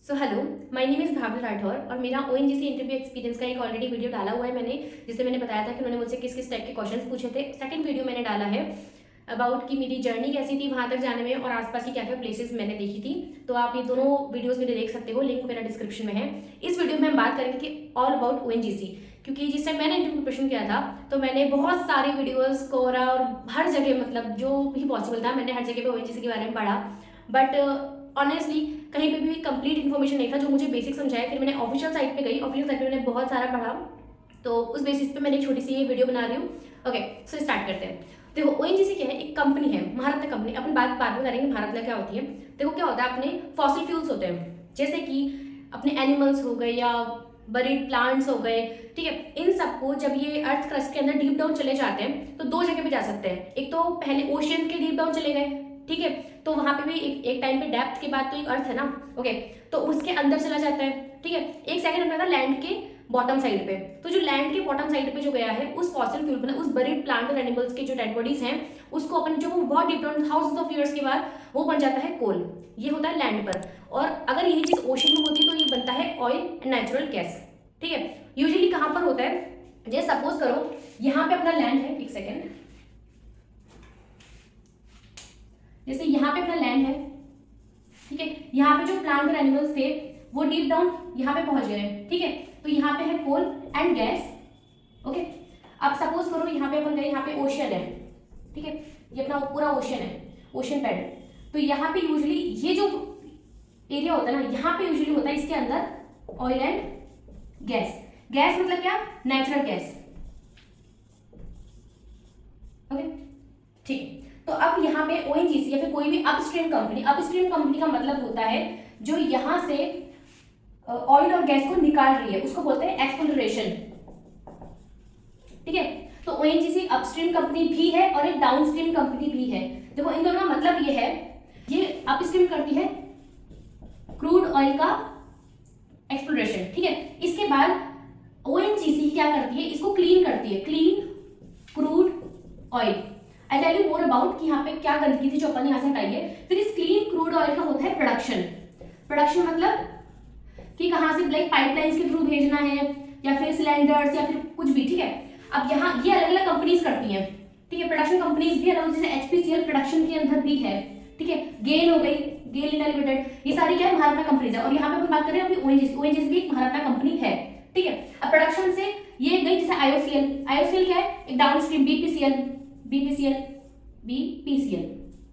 So hello, my name is Bhavna Rathore और मेरा ONGC interview experience का एक ऑलरेडी वीडियो डाला हुआ है मैंने, जिससे मैंने बताया था कि उन्होंने मुझसे किस किस टाइप के क्वेश्चंस पूछे थे। सेकंड वीडियो मैंने डाला है अबाउट कि मेरी जर्नी कैसी थी वहाँ तक जाने में और आसपास की क्या क्या प्लेसेस मैंने देखी थी। तो आप ये दोनों वीडियोस मेरे देख सकते हो, लिंक मेरा डिस्क्रिप्शन में है। इस वीडियो में हम बात करेंगे कि ऑल अबाउट ओएनजीसी, क्योंकि जिस टाइम मैंने इंटरव्यू प्रिपरेशन किया था तो मैंने बहुत सारे वीडियोज़ कोरा और हर जगह मतलब जो भी पॉसिबल था मैंने हर जगह पे ओएनजीसी के बारे में पढ़ा, बट ऑनेस्टली कहीं पे भी कंप्लीट इन्फॉर्मेशन नहीं था जो मुझे बेसिक समझाया। फिर मैंने ऑफिशियल साइट पे गई, ऑफिशियल साइट पे मैंने बहुत सारा पढ़ा, तो उस बेसिस पे मैंने एक छोटी सी ये वीडियो बना रही हूँ। ओके, सो स्टार्ट करते हैं। देखो, ओएनजीसी क्या है, एक कंपनी है, महारत्न कंपनी। अपन बात बाद में करेंगे महारत्न क्या होती है। देखो क्या होता है, अपने फॉसिल फ्यूल्स होते हैं, जैसे कि अपने एनिमल्स हो गए या बरीड प्लांट्स हो गए, ठीक है। इन सबको जब ये अर्थ क्रस्ट के अंदर डीप डाउन चले जाते हैं तो दो जगह पे जा सकते हैं। एक तो पहले ओशियन के डीप डाउन चले गए, ठीक है, तो वहां पे भी एक टाइम पे डेप्थ के बाद तो एक अर्थ है ना, ओके, तो उसके अंदर चला जाता है, ठीक है। एक सेकंड अपना था लैंड के बॉटम साइड पे, तो जो लैंड के बॉटम साइड पे जो गया है उस फॉसिल फ्यूल मतलब उस बरीड प्लांट और एनिमल्स के जो डेड बॉडीज हैं उसको अपन जो बहुत deep down thousands of years के बाद वो बन जाता है कोल। ये होता है लैंड पर। और अगर यही चीज ओशन में होती है तो ये बनता है ऑयल एंड नेचुरल गैस, ठीक है। यूजुअली कहां पर होता है, जैसे सपोज करो यहाँ पे अपना लैंड है, एक सेकेंड, जैसे यहाँ पे अपना लैंड है, ठीक है। यहाँ पे जो प्लांट और एनिमल्स थे वो डीप डाउन यहाँ पे पहुंच गए, ठीक है। तो यहाँ पे है कोल एंड गैस, ओके। अब सपोज करो यहाँ पे अपन गए, यहाँ पे ओशन है, ठीक है, ये अपना पूरा ओशन है, ओशन पैड। तो यहाँ पे यूजुअली ये जो एरिया होता है ना, यहाँ पे यूजुअली होता है इसके अंदर ऑयल एंड गैस। गैस मतलब क्या, नेचुरल गैस, ओके, ठीक है। तो अब यहाँ पे ओएनजीसी या फिर कोई भी अपस्ट्रीम कंपनी का मतलब होता है जो यहाँ से ऑयल और गैस को निकाल रही है, उसको बोलते हैं एक्सप्लोरेशन, ठीक है। तो ओएनजीसी अपस्ट्रीम कंपनी भी है और एक डाउनस्ट्रीम कंपनी भी है। देखो इन दोनों का मतलब ये है, ये अपस्ट्रीम करती है क्रूड ऑयल का एक्सप्लोरेशन, ठीक है। इसके बाद ओएनजीसी क्या करती है, इसको क्लीन करती है, clean crude oil. I tell you more about कि यहाँ पे क्या गंदगी थी जो अपन यहाँ से हटाई है। फिर इस क्लीन क्रूड ऑयल का होता है प्रोडक्शन। प्रोडक्शन मतलब कि कहाँ से लाइक पाइपलाइंस के थ्रू भेजना है या फिर सिलेंडर्स या फिर कुछ भी, ठीक है। अब यहाँ ये अलग अलग कंपनीज करती हैं, ठीक है। प्रोडक्शन कंपनीज भी अलग, जैसे एचपीसीएल प्रोडक्शन के अंदर भी है, ठीक है। गेल हो गई, गेल इंडिया लिमिटेड, ये सारी क्या है, महारत्ना कंपनीज है। और यहाँ पे अपन बात करें अभी ओएनजीसी भी एक महारत्ना कंपनी है, ठीक है। अब प्रोडक्शन से ये गई जैसे आईओसीएल क्या है, एक डाउनस्ट्रीम, बीपीसीएल,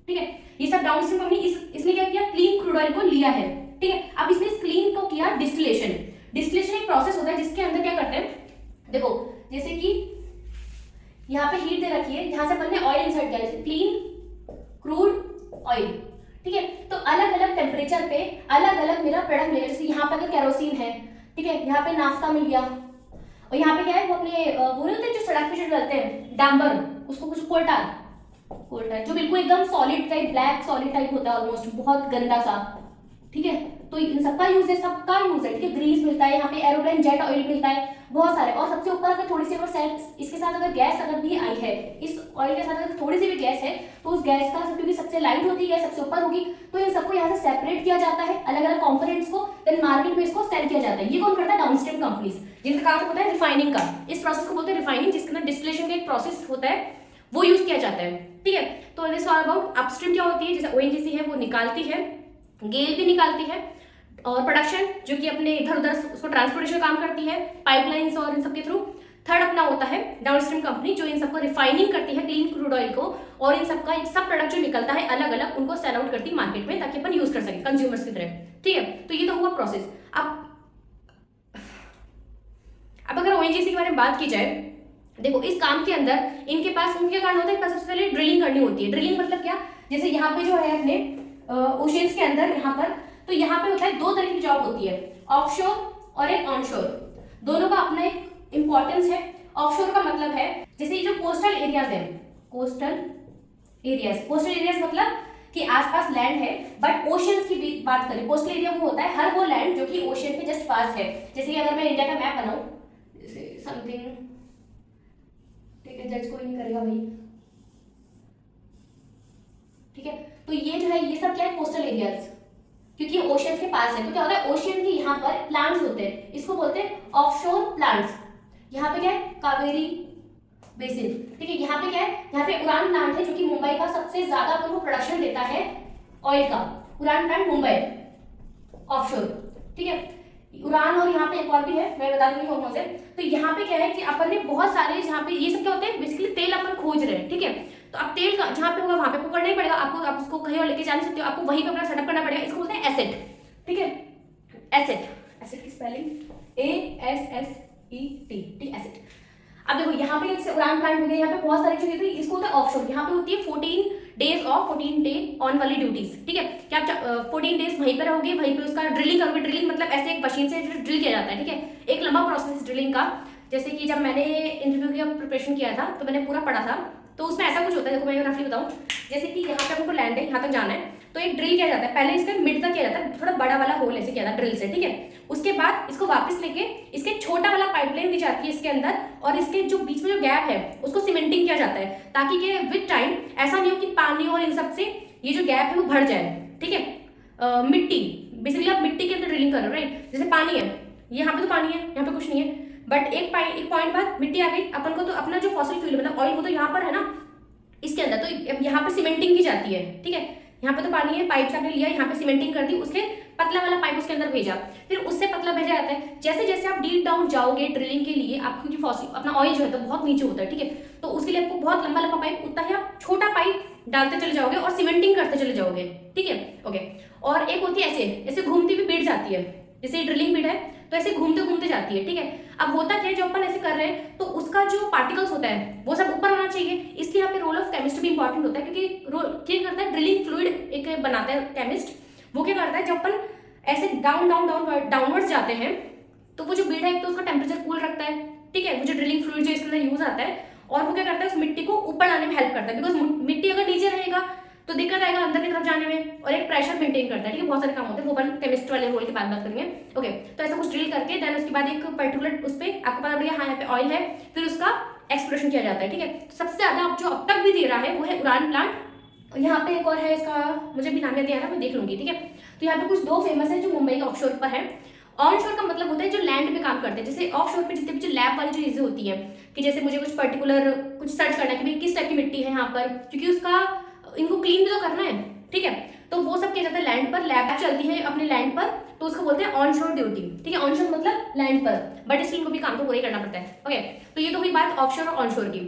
ठीक है। ये सब डाउनस्ट्रीम कंपनी इसने क्या किया, क्लीन क्रूड ऑयल को लिया है, ठीक है। अब इसने इस क्लीन को किया डिस्टिलेशन। डिस्टिलेशन एक प्रोसेस होता है जिसके अंदर क्या करते हैं, देखो जैसे कि यहाँ पे हीट दे रखी है, यहाँ से अपन ने ऑयल इंसर्ट किया, जैसे क्लीन क्रूड ऑयल, ठीक है। तो अलग अलग टेम्परेचर पे अलग अलग मेरा प्रोडक्ट मिलेगा। जैसे यहाँ पे अगर केरोसिन है, ठीक है, यहाँ पे नाफ्ता मिल गया, और यहाँ पे क्या है, वो अपने वो नहीं होते जो सड़क पे जो डलते हैं डांबर, उसको कुछ कोल्टार जो बिल्कुल एकदम solid type, black solid type होता है, ऑलमोस्ट बहुत गंदा सा, ठीक है। तो इन सबका यूज है, ठीक है। ग्रीस मिलता है, यहाँ पे एरोप्लेन जेट ऑयल मिलता है, बहुत सारे। और सबसे ऊपर अगर थोड़ी सी अगर सेल्फ इसके साथ अगर गैस अगर भी आई है, इस ऑयल के साथ अगर थोड़ी सी भी गैस है तो उस गैस का, क्योंकि सबसे लाइट होती है, सबसे ऊपर होगी, तो इन सबको यहाँ से सेपरेट किया जाता है अलग अलग कंपोनेंट्स को, देन मार्केट में इसको सेल किया जाता है। ये कौन करता है, डाउनस्ट्रीम कंपनीज, जिनका काम होता है रिफाइनिंग का। इस प्रोसेस को बोलते हैं रिफाइनिंग, जिसके अंदर डिस्टिलेशन का एक प्रोसेस होता है, वो यूज किया जाता है, ठीक है। तो दिस ऑल अबाउट अपस्ट्रीम क्या होती है, जैसे ओएनजीसी है वो निकालती है, गेल भी निकालती है, और प्रोडक्शन जो कि अपने इधर उधर उसको ट्रांसपोर्टेशन काम करती है, पाइपलाइंस और इन सब के थ्रू। थर्ड अपना होता है डाउनस्ट्रीम कंपनी, जो इन सबको रिफाइनिंग करती है क्लीन क्रूड ऑयल को, और इन सबका एक सब प्रोडक्ट जो निकलता है अलग अलग उनको सेल आउट करती है मार्केट में, ताकि अपन यूज कर सके कंज्यूमर्स की तरह, ठीक है। तो ये तो हुआ प्रोसेस। अब अगर ओएनजीसी के बारे में बात की जाए, देखो इस काम के अंदर इनके पास उनके कारण होता है, सबसे पहले ड्रिलिंग करनी होती है। ड्रिलिंग मतलब क्या, जैसे यहाँ पे जो है अपने ओशियंस के अंदर यहाँ पर, तो यहाँ पे होता है दो तरह की जॉब होती है, ऑफशोर और एक ऑनशोर। दोनों का अपना एक इंपॉर्टेंस है। ऑफशोर का मतलब है जैसे ये जो कोस्टल एरियाज है, कोस्टल एरियाज मतलब कि आसपास लैंड है, बट ओशियंस की बात करें, कोस्टल एरिया वो होता है हर वो लैंड जो कि ओशियन के जस्ट पास है। जैसे कि अगर मैं इंडिया का मैप बनाऊं, जैसे समथिंग, ठीक है, जज कोई नहीं करेगा भाई, ठीक है। तो ये जो है ये सब क्या है, कोस्टल एरियाज, क्योंकि ये ओशियन के पास है। तो क्या होता है, ओशियन के यहाँ पर प्लांट्स होते हैं, इसको बोलते हैं ऑफशोर प्लांट्स। यहाँ पे क्या है, कावेरी बेसिन, ठीक है। यहाँ पे क्या है, यहाँ पे उड़ान प्लांट है जो कि मुंबई का सबसे ज्यादा अपन को प्रोडक्शन देता है ऑयल का। उड़ान प्लांट मुंबई ऑफशोर, ठीक है। उड़ान और यहाँ पे एक और भी है, मैं बता दूंगी कौन से। तो यहाँ पे क्या है कि अपन ने बहुत सारे, यहाँ पे ये सब क्या होते हैं, बेसिकली तेल अपन खोज रहे हैं, ठीक है। तो अब तेल जहाँ पे होगा वहां पे पकड़ना ही पड़ेगा आपको, आप उसको कहीं और लेके जा नहीं सकते हो, आपको वहीं पे अपना सेटअप करना पड़ेगा। इसको बोलते हैं एसेट, ठीक है। एसेट, एसेट की स्पेलिंग ASSET, एसेट। अब देखो यहाँ पे जैसे उड़ान प्लांट हो गया, यहाँ पे बहुत सारी चीजें थी, इसको होता है ऑफशोर। यहाँ पे होती है 14 डेज ऑफ 14 डे ऑन वाली ड्यूटीज, ठीक है। क्या आप 14 डेज वहीं पे रहोगे, वहीं पे उसका ड्रिलिंग करोगे। ड्रिलिंग मतलब ऐसे एक मशीन से ड्रिल किया जाता है, ठीक है। एक लंबा प्रोसेस ड्रिलिंग का। जैसे कि जब मैंने इंटरव्यू का प्रिपरेशन किया था तो मैंने पूरा पढ़ा था, तो उसमें ऐसा कुछ होता है। देखो मैं रफली बताऊँ, जैसे कि यहाँ पे हमको लैंड है, यहाँ तक जाना है, तो एक ड्रिल किया जाता है। पहले इसका मिड तक किया जाता है, थोड़ा बड़ा वाला होल ऐसे किया जाता है ड्रिल से, ठीक है। उसके बाद इसको वापस लेके इसके छोटा वाला पाइपलाइन दी जाती है इसके अंदर, और इसके जो बीच में जो गैप है उसको सीमेंटिंग किया जाता है, ताकि कि विद टाइम ऐसा नहीं हो कि पानी और इन सब से ये जो गैप है वो भर जाए, ठीक है। मिट्टी, बेसिकली आप मिट्टी के अंदर ड्रिलिंग कर रहे हो, राइट। जैसे पानी है, यहाँ पे तो पानी है, यहाँ पे कुछ नहीं है, बट एक पॉइंट बाद मिट्टी आ गई, अपन को तो अपना जो फॉसिल फ्यूल मतलब ऑयल वो तो यहाँ पर है ना इसके अंदर, तो यहाँ पे सीमेंटिंग की जाती है, ठीक है। यहाँ पे तो पानी है, पाइप से लिया, यहाँ पे सीमेंटिंग कर दी, उसके पतला वाला पाइप उसके अंदर भेजा, फिर उससे पतला भेजा जाता है। जैसे जैसे आप डीप डाउन जाओगे ड्रिलिंग के लिए, आपको जो फॉसिल अपना ऑयल जो है तो बहुत नीचे होता है, ठीक है। तो उसके लिए आपको बहुत लंबा लंबा पाइप, उतना ही आप छोटा पाइप डालते चले जाओगे और सीमेंटिंग करते चले जाओगे, ठीक है, ओके। और एक होती है ऐसे ऐसे घूमती हुई बीट जाती है, जैसे ड्रिलिंग बीट है तो ऐसे घूमते घूमते जाती है, ठीक है। अब होता क्या है, जो अपन ऐसे कर रहे हैं तो उसका जो पार्टिकल्स होता है वो सब ऊपर आना चाहिए, इसलिए यहाँ पे रोल ऑफ केमिस्ट भी इंपॉर्टेंट होता है। क्योंकि रोल क्या करता है, ड्रिलिंग फ्लूइड एक बनाता है केमिस्ट, वो क्या करता है, जब अपन ऐसे डाउनवर्ड्स जाते हैं तो वो जो बीड है एक तो उसका टेम्परेचर कूल रखता है, ठीक है। वो जो ड्रिलिंग फ्लूइड जो इसके अंदर यूज आता है, और वो क्या करता है, उस मिट्टी को ऊपर लाने में हेल्प करता है। बिकॉज मिट्टी अगर नीचे रहेगा तो दिक्कत आएगा अंदर की तरफ जाने में, और एक प्रेशर मेंटेन करता है, ठीक है। बहुत सारे काम होते हैं, वो अपन केमिस्ट वाले रोल के बाद बात करेंगे, ओके। तो ऐसा कुछ ड्रिल करके देन उसके बाद एक पर्टिकुलर उस पर आपको पता पड़ेगा हाँ यहाँ पे ऑयल है, फिर उसका एक्सप्लोरेशन किया जाता है, ठीक है। सबसे ज्यादा अब जो अब तक भी दे रहा है वो है उड़ान प्लांट। यहाँ पे एक और है, इसका मुझे भी नाम याद नहीं आ रहा, मैं देख लूंगी, ठीक है। तो यहाँ पे कुछ दो फेमस है जो मुंबई के ऑफशोर पर है। ऑनशोर का मतलब होता है जो लैंड पे काम करते हैं। जैसे ऑफशोर पे जितने भी जो लैब वाली जो चीजें होती हैं, कि जैसे मुझे कुछ पर्टिकुलर कुछ सर्च करना है कि भाई किस टाइप की मिट्टी है यहाँ पर, क्योंकि उसका इनको क्लीन भी तो करना है, ठीक है। तो वो सब किया जाता है लैंड पर, लैब चलती है अपने लैंड पर, तो उसको बोलते हैं ऑनशोर ड्यूटी, ठीक है। ऑनशोर मतलब लैंड पर, बट स्टिल इनको भी काम तो पूरा ही करना पड़ता है, ओके। तो ये तो हुई बात ऑफशोर और ऑनशोर की।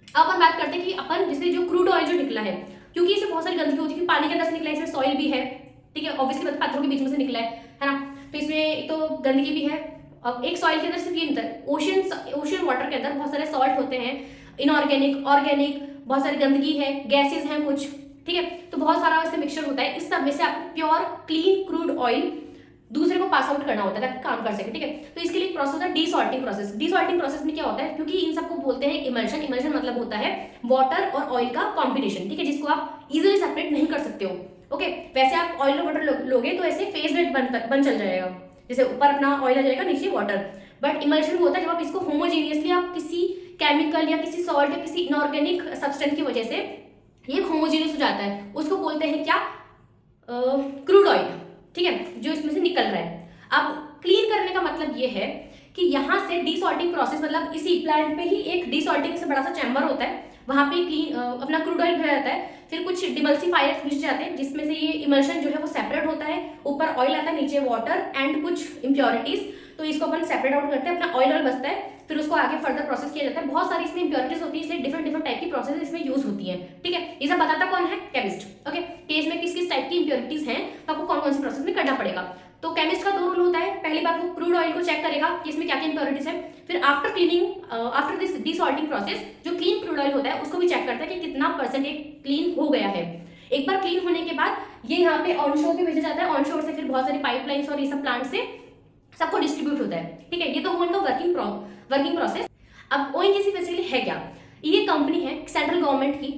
अब अपन बात करते हैं कि अपन जैसे जो क्रूड ऑयल जो निकला है, क्योंकि इससे बहुत सारी गंदगी होती है, पानी के अंदर से निकला है, इसमें सॉइल भी है, ठीक है, ऑब्वियसली पत्थरों के बीच में से निकला है ना। तो इसमें एक तो गंदगी भी है। अब एक सॉइल के अंदर सिर्फ ये नहीं, ओशियन वाटर के अंदर बहुत सारे सॉल्ट होते हैं, इनऑर्गेनिक, ऑर्गेनिक, बहुत सारी गंदगी है, गैसेज हैं कुछ, ठीक है। तो बहुत सारा इससे मिक्सचर होता है, इस सब में से आपको प्योर क्लीन क्रूड ऑयल दूसरे को पास आउट करना होता है ताकि काम कर सके, ठीक है। तो इसके लिए एक प्रोसेस है डीसॉल्टिंग प्रोसेस। डीसॉल्टिंग प्रोसेस में क्या होता है, क्योंकि इन सबको बोलते हैं इमल्शन। इमल्शन मतलब होता है वाटर और ऑयल का कॉम्बिनेशन, ठीक है, जिसको आप इजिली सेपरेट नहीं कर सकते हो, ओके। वैसे आप ऑयल और वाटर लोगे तो ऐसे फेज वेट बन चल जाएगा, जैसे ऊपर अपना ऑयल आ जाएगा, नीचे वाटर। बट इमल्शन होता है जब आप इसको होमोजीनियसली आप किसी केमिकल या किसी सॉल्ट या किसी इनऑर्गेनिक सब्सटेंस की वजह से ये होमोजीनियस हो जाता है, उसको बोलते हैं क्या, क्रूड ऑयल, ठीक है, जो इसमें से निकल रहा है। अब क्लीन करने का मतलब ये है कि यहाँ से डीसॉल्टिंग प्रोसेस, मतलब इसी प्लांट पे ही एक डीसॉल्टिंग से बड़ा सा चैम्बर होता है, वहां पे क्लीन अपना क्रूड ऑयल भरा जाता है, फिर कुछ डिमल्सिफायर्स मिक्स जाते हैं जिसमें से ये इमल्शन जो है वो सेपरेट होता है, ऊपर ऑयल आता है, नीचे वाटर एंड कुछ इम्प्योरिटीज। तो इसको अपन सेपरेट आउट करते हैं, अपना ऑयल बचता है, फिर उसको आगे फर्दर प्रोसेस किया जाता है। बहुत सारी इसमें इम्प्योरिटीज होती है, इसलिए डिफरेंट टाइप की प्रोसेस इसमें यूज होती है, ठीक है। ये सब बताता कौन है, केमिस्ट, ओके। केस में किस किस टाइप की इम्प्योरिटीज हैं तो आपको कौन कौन सी प्रोसेस में करना पड़ेगा। तो केमिस्ट का 2 रोल होता है, पहली बात वो क्रूड ऑयल को चेक करेगा कि इसमें क्या क्या इम्प्योरिटीज है, फिर after cleaning, after this desalting process जो क्लीन क्रूड ऑयल होता है उसको भी चेक करता है कि कितना परसेंट क्लीन हो गया है। एक बार क्लीन होने के बाद ये यहाँ पे ऑनशोर पे भेजा जाता है, ऑनशोर से फिर बहुत सारी पाइपलाइंस और ये सब प्लांट से सबको डिस्ट्रीब्यूट होता है, ठीक है। ये तो हुआ इनका वर्किंग प्रोसेस। अब ओएनजीसी बेसिकली है क्या, ये कंपनी है सेंट्रल गवर्नमेंट की,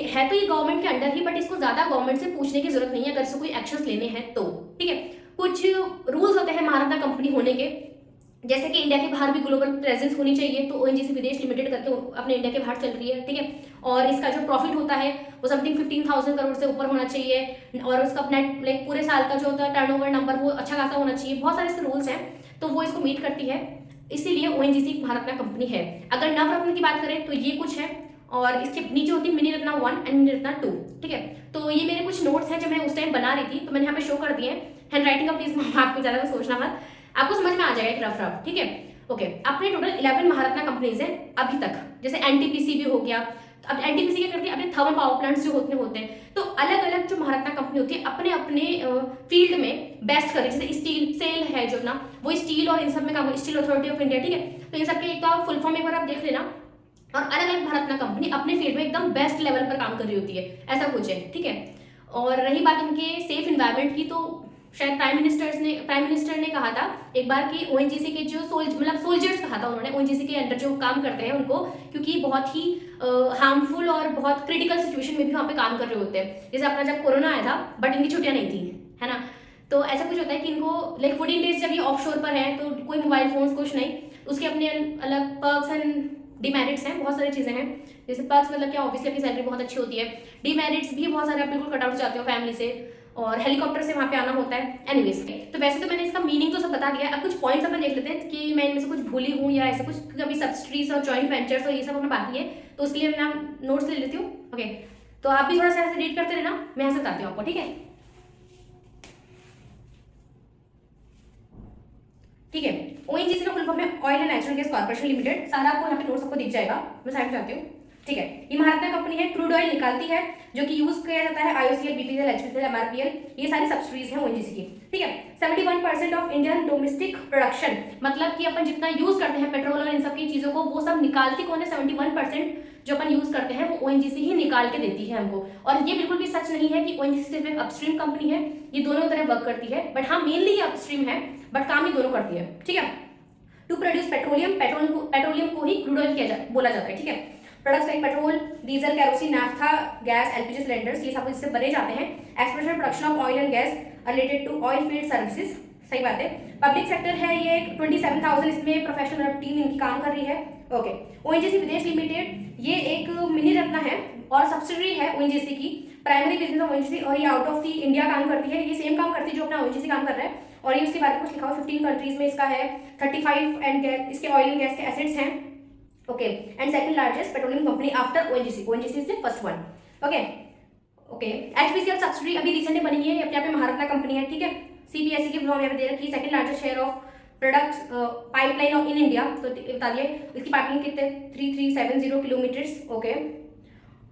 है तो ये गवर्नमेंट के अंडर ही, बट इसको ज्यादा गवर्नमेंट से पूछने की जरूरत नहीं है अगर इसको कोई एक्शंस लेने हैं तो, ठीक है। कुछ रूल्स होते हैं महारत्ना कंपनी होने के, जैसे कि इंडिया के बाहर भी ग्लोबल प्रेजेंस होनी चाहिए, तो ओएनजीसी विदेश लिमिटेड करके अपने इंडिया के बाहर चल रही है, ठीक है। और इसका जो प्रॉफिट होता है वो समथिंग 15,000 करोड़ से ऊपर होना चाहिए, और उसका नेट लाइक पूरे साल का जो होता है टर्नओवर नंबर वो अच्छा खासा होना चाहिए। बहुत सारे इसके रूल्स हैं, तो वो इसको मीट करती है, इसीलिए ओएनजीसी भारत का कंपनी है। अगर नवरत्न की बात करें तो ये कुछ है, और इसके नीचे होती है mini Ratna 1 and mini Ratna 2। ठीक है, तो ये मेरे कुछ नोट्स हैं जो मैं उस टाइम बना रही थी, तो मैंने यहाँ पे शो कर दिए हैं। हैंड राइटिंग का प्लीज आपको ज्यादा सोचना मत, आपको समझ में आ जाएगा एक रफ रफ। ठीक है, ओके। अपने टोटल 11 महारत्ना कंपनीज हैं अभी तक, जैसे एनटीपीसी भी हो गया। अब एनटीपीसी क्या करती है, अपने थर्मल पावर प्लांट्स जो होते हैं, तो अलग अलग जो महारत्ना कंपनी होती है अपने अपने फील्ड में बेस्ट करे। जैसे स्टील सेल है जो ना, वो स्टील और इन सब में काम, स्टील अथॉरिटी ऑफ इंडिया। ठीक है, तो इन सबके एक तो फुल फॉर्म एक बार आप देख लेना, और अलग अलग भारत कंपनी अपने फील्ड में एकदम बेस्ट लेवल पर काम कर रही होती है, ऐसा कुछ है। ठीक है, और रही बात इनके सेफ इन्वायरमेंट की, तो शायद प्राइम मिनिस्टर ने कहा था एक बार कि ओएनजीसी के जो सोल्जर्स कहा था उन्होंने, ओएनजीसी के अंडर जो काम करते हैं उनको, क्योंकि बहुत ही हार्मफुल और बहुत क्रिटिकल सिचुएशन में भी वहाँ पे काम कर रहे होते हैं। जैसे अपना जब कोरोना आया था बट इनकी छुट्टियां नहीं थी, है ना, तो ऐसा कुछ होता है कि इनको लाइक 14 डेज जब ये ऑफ शोर पर है तो कोई मोबाइल फोन कुछ नहीं, उसके अपने अलग पर्क्स एंड डिमेरिट्स हैं, बहुत सारी चीज़ें हैं। जैसे पर्क्स मतलब क्या, ऑब्वियसली अपनी सैलरी बहुत अच्छी होती है। डिमेरिट्स भी बहुत सारे, आप बिल्कुल कट आउट जाते हो फैमिली से, और हेलीकॉप्टर से वहाँ पे आना होता है। एनीवेज, तो वैसे तो मैंने इसका मीनिंग तो सब बता दिया। अब कुछ पॉइंट्स अपन देख लेते हैं कि मैं इनमें से कुछ भूली हूँ या ऐसा कुछ, क्योंकि अभी सब्सिडीज और जॉइंट वेंचर्स और ये सब अपना बाकी है, तो उसके लिए मैं नोट्स ले लेती हूँ। ओके, तो आप भी थोड़ा सा ऐसे रीड करते रहना, मैं ऐसे बताती हूँ आपको। ठीक है, ठीक है। ओएनजीसी का फुल फॉर्म है oil and natural gas corporation limited. सारा आपको यहाँ पे नोट्स आपको दिख जाएगा, मैं साइड में जाती हूँ। ठीक है, ये महारत्ना कंपनी है, क्रूड ऑयल निकालती है जो कि यूज किया जाता है आईओसीएल, बीपीसीएल, एचपीसीएल, एमआरपीएल, ये सारी सब्सिडीज हैं ओएनजीसी की। ठीक है, 71% ऑफ इंडियन डोमेस्टिक प्रोडक्शन, मतलब कि अपन जितना यूज करते हैं पेट्रोल और इन सब की चीजों को, वो सब निकालती कौन है, 71% जो अपन यूज करते हैं वो ओएनजीसी ही निकाल के देती है हमको। और ये बिल्कुल भी सच नहीं है कि ओएनजीसी सिर्फ एक अपस्ट्रीम कंपनी है, ये दोनों तरह वर्क करती है, बट हाँ मेनली ये अपस्ट्रीम है, बट काम ही दोनों करती है। ठीक है, टू प्रोड्यूस पेट्रोलियम को ही क्रूड ऑयल बोला जाता है। ठीक है, products like petrol, diesel, kerosene, naphtha, gas, LPG cylinders, ये सब इससे बने जाते हैं। Exploration production of oil and gas related to oil field services, सही बात है। पब्लिक सेक्टर है ये, 27,000 इसमें प्रोफेशनल टीम इनकी काम कर रही है। ओके, ओएनजीसी विदेश लिमिटेड, ये एक मिनी रत्ना है और सब्सिडरी है ओएनजीसी की, प्राइमरी बिजनेस ऑफ ओएनजीसी, और ये आउट ऑफ द इंडिया काम करती है। ये सेम काम करती है जो अपना ओएनजीसी काम कर रहा है, और ये उसके बारे में कुछ लिखा हुआ 15 कंट्रीज में इसका है, 35 एंड इसके ऑयल एंड गैस के एसेट्स हैं। Okay, and second largest petroleum company after ONGC, ONGC is the first one. Okay, okay, HPCL subsidiary अभी रिसेंटली बनी है, ये अपने आप में महारत्ना कंपनी है। ठीक है, सीपीएससी की फॉर्म यहाँ पे दे रखी है, second largest share of products pipeline of in India, तो बता दिए इसकी पाइपलाइन कितने 3370 किलोमीटर्स। ओके,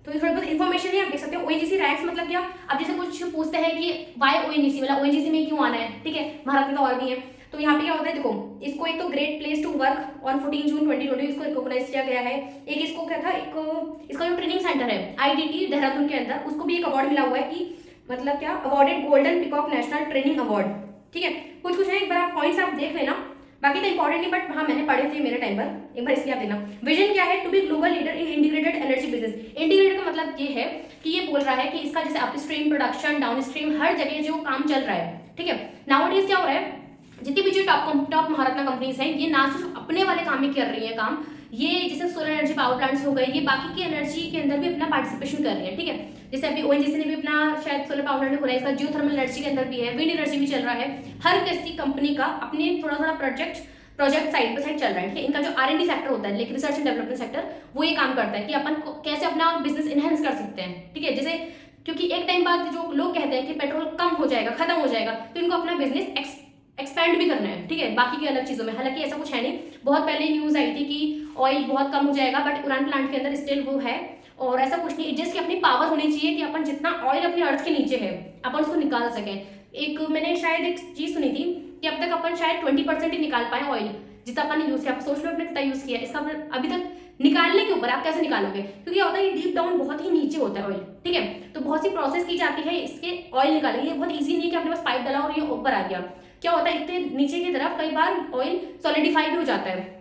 तो ये थोड़ी बहुत इन्फॉर्मेशन है, आप देख सकते हो। ओएनजीसी रैंक्स मतलब क्या, अब जैसे कुछ पूछते हैं कि वाई ओएनजीसी, मतलब ओएनजीसी में क्यों आना है। ठीक है, भारत में तो और भी है, तो यहाँ पे क्या होता है, देखो इसको एक तो great place to work on 14 June 2020 इसको रिकॉग्नाइज किया गया है। एक इसको क्या था, एक इसका जो ट्रेनिंग सेंटर है आईडीटी देहरादून के अंदर, उसको भी एक अवार्ड मिला हुआ है कि मतलब क्या, awarded golden peacock national training award. ठीक है, कुछ है, एक बार आप पॉइंट्स आप देख लेना, बाकी तो इंपॉर्टेंट नहीं, बट हाँ मैंने पढ़े थे मेरे टाइम पर, एक बार इसलिए आप देना। विजन क्या है, to be global leader in integrated energy business. Integrated का मतलब ये है कि ये बोल रहा है कि इसका जैसे अपस्ट्रीम प्रोडक्शन, डाउनस्ट्रीम, हर जगह जो काम चल रहा है। ठीक है, नाउअडेज क्या हो रहा है, जितनी भी जो टॉप महारत्ना कंपनीज हैं, ये ना सिर्फ अपने वाले काम ही कर रही है काम, ये जैसे सोलर एनर्जी पावर प्लांट्स हो गए, ये बाकी की एनर्जी के अंदर भी अपना पार्टिसिपेशन कर रही है। ठीक है, जैसे अभी ओएनजीसी ने भी अपना शायद सोलर पावर प्लांट खोला है, इसका जियो थर्मल एनर्जी के अंदर भी है, विंड एनर्जी भी चल रहा है। हर किसी कंपनी का अपने थोड़ा प्रोजेक्ट साइड पे साइड चल रहा है। ठीक है, इनका जो R&D सेक्टर होता है, like research and development sector, वो ये काम करता है कि अपन कैसे अपना बिजनेस इनहेंस कर सकते हैं। ठीक है, जैसे क्योंकि एक टाइम बाद जो लोग कहते हैं कि पेट्रोल कम हो जाएगा, खत्म हो जाएगा, तो इनको अपना बिजनेस एक्सपेंड भी करना है। ठीक है, बाकी के अलग चीजों में, हालांकि ऐसा कुछ है नहीं। बहुत पहले न्यूज आई थी कि ऑयल बहुत कम हो जाएगा, बट उड़ान प्लांट के अंदर स्टिल वो है, और ऐसा कुछ नहीं, जस्ट की अपनी पावर होनी चाहिए कि अपन जितना ऑयल अपनी अर्थ के नीचे है अपन उसको निकाल सकें। एक मैंने शायद एक चीज सुनी थी कि अब तक अपन शायद 20% ही निकाल पाए ऑयल, जितना अपन ने यूज किया। आप सोच लो अपने कितना यूज किया, इसका अभी तक निकालने के ऊपर आप कैसे निकालोगे, क्योंकि होता है डीप डाउन बहुत ही नीचे होता है ऑयल। ठीक है, तो बहुत सी प्रोसेस की जाती है इसके ऑयल निकालने की, ये बहुत ईजी नहीं है कि आपने बस पाइप डाला और ये ऊपर आ गया। क्या होता है, इतने नीचे की तरफ कई बार ऑयल सॉलिडिफाई भी हो जाता है।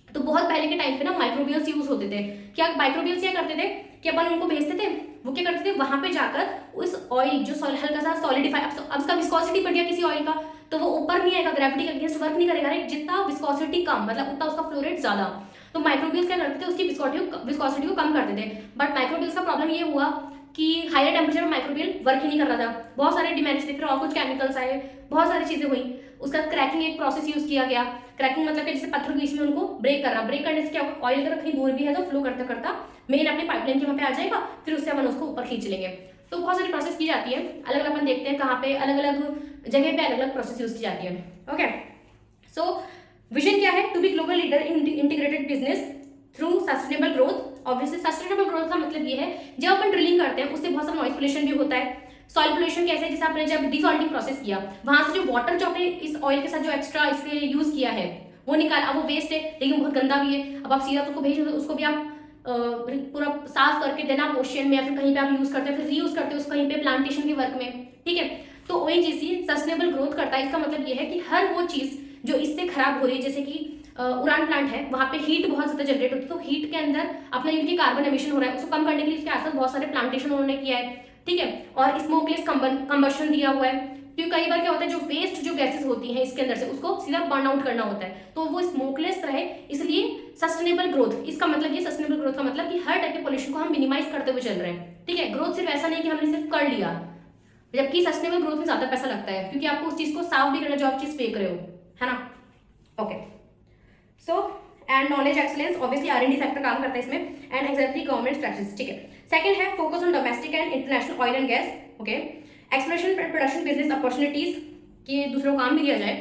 तो बहुत पहले के टाइम पे ना माइक्रोबियल्स यूज होते थे। क्या माइक्रोबियल्स क्या करते थे कि अपन उनको भेजते थे, वो क्या करते थे, वहां पे जाकर उस ऑयल जो हल्का सा सॉलिडिफाई, अब उसका विस्कोसिटी बढ़ गया किसी ऑयल का, तो वो ऊपर नहीं आएगा, ग्रेविटी के अगेंस्ट वर्क नहीं करेगा। जितना विस्कोसिटी कम मतलब उतना उसका फ्लो रेट ज्यादा। तो माइक्रोबियल्स क्या करते थे, उसकी विस्कोसिटी को कम करते थे। बट माइक्रोबियल्स का प्रॉब्लम ये हुआ कि हायर टेम्परेचर में माइक्रोबियल वर्क ही नहीं कर रहा था, बहुत सारे डिमेरिट्स थे, फिर और कुछ केमिकल्स आए, बहुत सारी चीजें हुई। उसका क्रैकिंग एक प्रोसेस यूज किया गया। क्रैकिंग मतलब कि जैसे पत्थर के बीच में उनको ब्रेक करना, ब्रेक करने से क्या होगा, ऑयल अगर कहीं दूर भी है तो फ्लो करता करता मेन अपने पाइपलाइन के वहाँ पे आ जाएगा, फिर उससे अपन उसको ऊपर खींच लेंगे। तो बहुत सारी प्रोसेस की जाती है, अलग अलग अपन देखते हैं कहाँ पे अलग अलग जगह पे अलग अलग प्रोसेस यूज की जाती है। ओके, सो विजन क्या है, to be global leader in integrated business through sustainable growth. Obviously sustainable growth का मतलब ये है, जब अपन ड्रिलिंग करते हैं उससे बहुत सारा नॉइज पोल्यूशन भी होता है। सॉइल पोल्यूशन कैसे है, जैसे आपने जब डिसॉल्टिंग प्रोसेस किया, वहां से जो वाटर जो आपने इस ऑयल के साथ जो एक्स्ट्रा इसके यूज किया है वो निकाल, अब वो वेस्ट है लेकिन बहुत गंदा भी है, अब आप सीधा उसको भेज उसको भी आप पूरा साफ करके देना आप ओशियन में या फिर कहीं पे आप यूज करते हैं, फिर रीयूज करते हैं उसको कहीं पे प्लांटेशन के वर्क में, ठीक है। तो ओएनजीसी सस्टेनेबल ग्रोथ करता है। इसका मतलब ये है कि हर वो चीज जो इससे खराब हो रही है, जैसे कि उड़ान प्लांट है, वहां पे हीट बहुत ज्यादा जनरेट होती है, तो हीट के अंदर अपना इनकी कार्बन एमिशन हो रहा है, उसको कम करने के लिए इसके आसपास बहुत सारे प्लांटेशन उन्होंने किया है, ठीक है। और स्मोकलेस कंबशन दिया हुआ है, क्योंकि कई बार क्या होता है, जो वेस्ट जो गैसेस होती हैं इसके अंदर से उसको सीधा बर्न आउट करना होता है, तो वो स्मोकलेस रहे, इसलिए सस्टेनेबल ग्रोथ। इसका मतलब ये सस्टेनेबल ग्रोथ का मतलब कि हर टाइप के पोल्यूशन को हम मिनिमाइज करते हुए चल रहे हैं, ठीक है। ग्रोथ सिर्फ ऐसा नहीं कि हमने सिर्फ कर लिया, जबकि सस्टेनेबल ग्रोथ में ज्यादा पैसा लगता है, क्योंकि आपको उस चीज को साफ भी करना जो आप चीज फेंक रहे हो, है ना। Okay, so and knowledge excellence, obviously R&D sector काम करता है इसमें, एंड एग्जैक्टली गवर्नमेंट प्रैक्टिस, ठीक है। सेकंड है focus on domestic and international oil and gas, okay. Exploration and production business opportunities, कि दूसरों को काम भी दिया जाए।